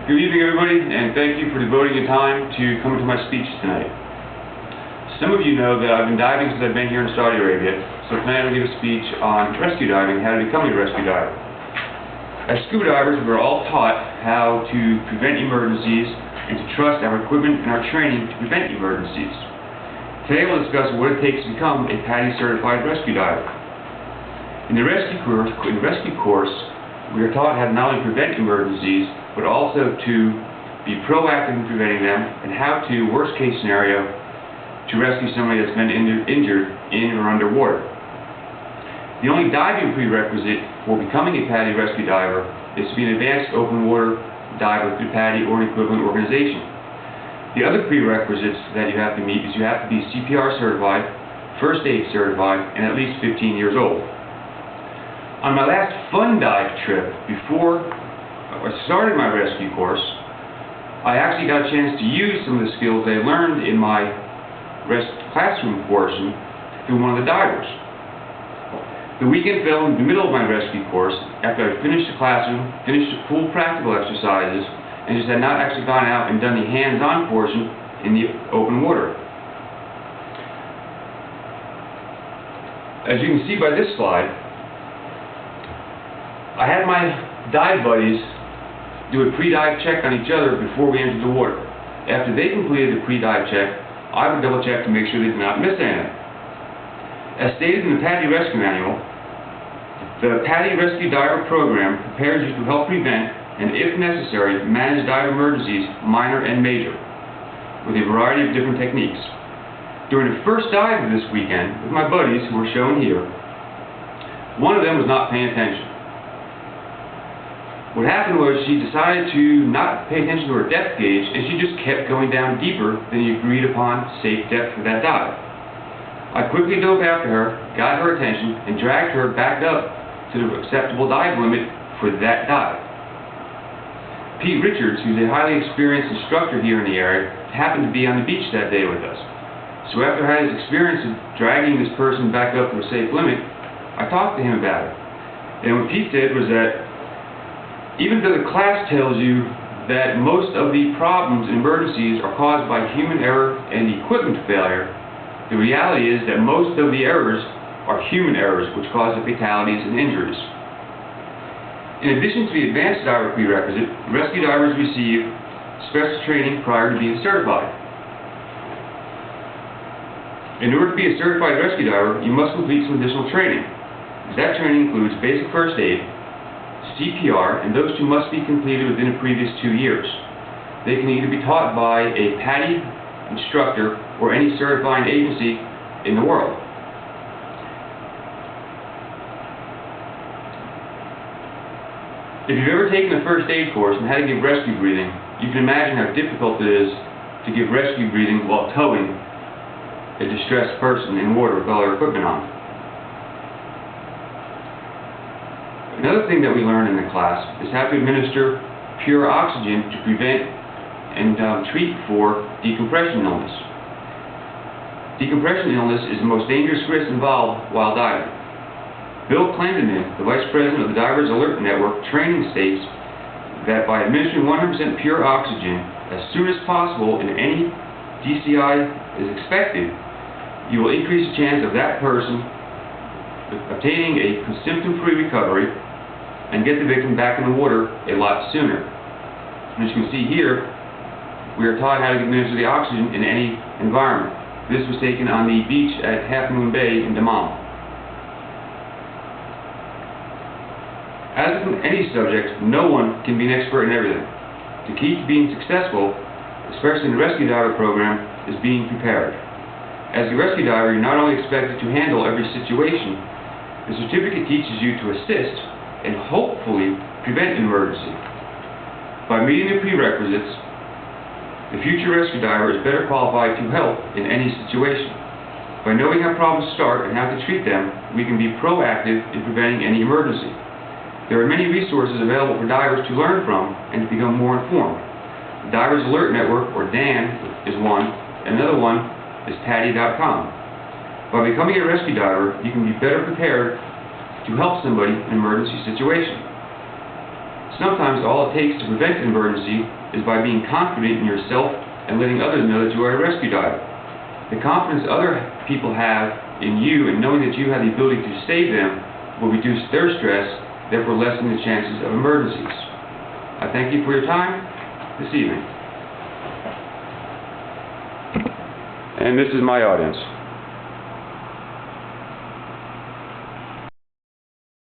Good evening, everybody, and thank you for devoting your time to coming to my speech tonight. Some of you know that I've been diving since I've been here in Saudi Arabia, so tonight I'm going to give a speech on rescue diving, how to become a rescue diver. As scuba divers, we're all taught how to prevent emergencies and to trust our equipment and our training to prevent emergencies. Today we'll discuss what it takes to become a PADI certified rescue diver. In the rescue course, we are taught how to not only prevent emergencies, but also to be proactive in preventing them, and how to, worst case scenario, to rescue somebody that's been injured in or underwater. The only diving prerequisite for becoming a PADI rescue diver is to be an advanced open water diver through PADI or an equivalent organization. The other prerequisites that you have to meet is you have to be CPR certified, first aid certified, and at least 15 years old. On my last fun dive trip, before I started my rescue course, I actually got a chance to use some of the skills I learned in my classroom portion through one of the divers. The weekend fell in the middle of my rescue course after I finished the classroom, finished the pool practical exercises, and just had not actually gone out and done the hands-on portion in the open water. As you can see by this slide, I had my dive buddies do a pre-dive check on each other before we entered the water. After they completed the pre-dive check, I would double check to make sure they did not miss anything. As stated in the PADI Rescue Manual, the PADI Rescue Diver Program prepares you to help prevent and, if necessary, manage dive emergencies, minor and major, with a variety of different techniques. During the first dive of this weekend, with my buddies who are shown here, one of them was not paying attention. What happened was she decided to not pay attention to her depth gauge, and she just kept going down deeper than the agreed upon safe depth for that dive. I quickly dove after her, got her attention, and dragged her back up to the acceptable dive limit for that dive. Pete Richards, who's a highly experienced instructor here in the area, happened to be on the beach that day with us. So after I had his experience of dragging this person back up to a safe limit, I talked to him about it. And what Pete said was that even though the class tells you that most of the problems and emergencies are caused by human error and equipment failure, the reality is that most of the errors are human errors which cause the fatalities and injuries. In addition to the advanced diver prerequisite, rescue divers receive special training prior to being certified. In order to be a certified rescue diver, you must complete some additional training. That training includes basic first aid, CPR, and those two must be completed within the previous 2 years. They can either be taught by a PADI instructor or any certifying agency in the world. If you've ever taken a first aid course and had to give rescue breathing, you can imagine how difficult it is to give rescue breathing while towing a distressed person in water with all their equipment on. Another thing that we learn in the class is how to administer pure oxygen to prevent and treat for decompression illness. Decompression illness is the most dangerous risk involved while diving. Bill Clendenin, the Vice President of the Divers Alert Network training, states that by administering 100% pure oxygen as soon as possible in any DCI is expected, you will increase the chance of that person obtaining a symptom-free recovery and get the victim back in the water a lot sooner. And as you can see here, we are taught how to administer the oxygen in any environment. This was taken on the beach at Half Moon Bay in Dammam. As with any subject, no one can be an expert in everything. The key to being successful, especially in the rescue diver program, is being prepared. As a rescue diver, you're not only expected to handle every situation, the certificate teaches you to assist and hopefully prevent an emergency. By meeting the prerequisites, the future rescue diver is better qualified to help in any situation. By knowing how problems start and how to treat them, we can be proactive in preventing any emergency. There are many resources available for divers to learn from and to become more informed. The Divers Alert Network, or DAN, is one, and another one is PADI.com. By becoming a rescue diver, you can be better prepared to help somebody in an emergency situation. Sometimes all it takes to prevent an emergency is by being confident in yourself and letting others know that you are a rescue diver. The confidence other people have in you and knowing that you have the ability to save them will reduce their stress, therefore lessening the chances of emergencies. I thank you for your time this evening. And this is my audience.